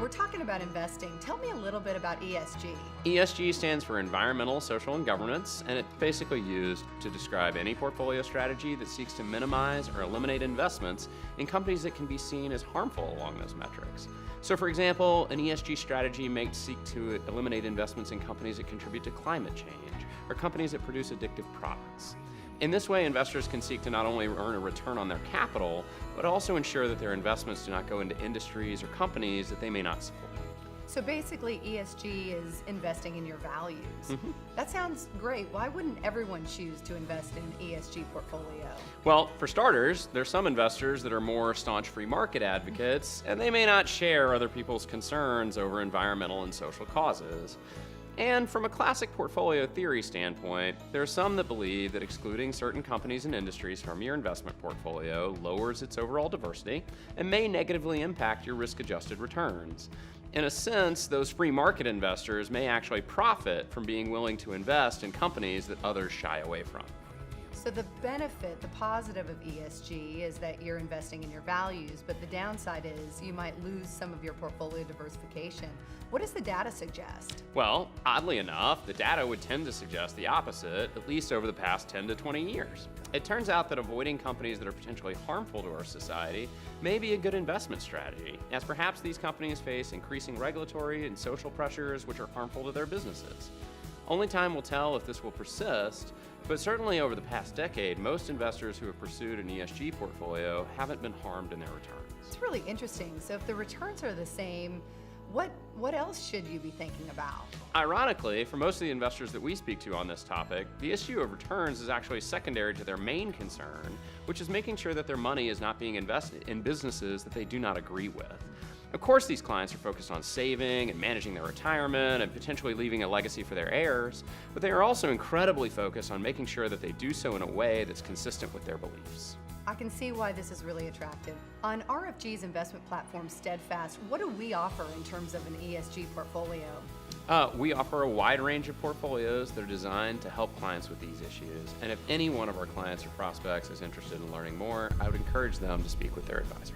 We're talking about investing. Tell me a little bit about ESG. ESG stands for Environmental, Social, and Governance, and it's basically used to describe any portfolio strategy that seeks to minimize or eliminate investments in companies that can be seen as harmful along those metrics. So, for example, an ESG strategy may seek to eliminate investments in companies that contribute to climate change or companies that produce addictive products. In this way, investors can seek to not only earn a return on their capital, but also ensure that their investments do not go into industries or companies that they may not support. So basically, ESG is investing in your values. That sounds great. Why wouldn't everyone choose to invest in an ESG portfolio? Well, for starters, there's some investors that are more staunch free market advocates, and they may not share other people's concerns over environmental and social causes. And from a classic portfolio theory standpoint, there are some that believe that excluding certain companies and industries from your investment portfolio lowers its overall diversity and may negatively impact your risk-adjusted returns. In a sense, those free market investors may actually profit from being willing to invest in companies that others shy away from. So the benefit, the positive of ESG is that you're investing in your values, but the downside is you might lose some of your portfolio diversification. What does the data suggest? Well, oddly enough, the data would tend to suggest the opposite, at least over the past 10 to 20 years. It turns out that avoiding companies that are potentially harmful to our society may be a good investment strategy, as perhaps these companies face increasing regulatory and social pressures which are harmful to their businesses. Only time will tell if this will persist, but certainly over the past decade, most investors who have pursued an ESG portfolio haven't been harmed in their returns. It's really interesting. So if the returns are the same, what else should you be thinking about? Ironically, for most of the investors that we speak to on this topic, the issue of returns is actually secondary to their main concern, which is making sure that their money is not being invested in businesses that they do not agree with. Of course, these clients are focused on saving and managing their retirement and potentially leaving a legacy for their heirs, but they are also incredibly focused on making sure that they do so in a way that's consistent with their beliefs. I can see why this is really attractive. On RFG's investment platform, Steadfast, what do we offer in terms of an ESG portfolio? We offer a wide range of portfolios that are designed to help clients with these issues. And if any one of our clients or prospects is interested in learning more, I would encourage them to speak with their advisor.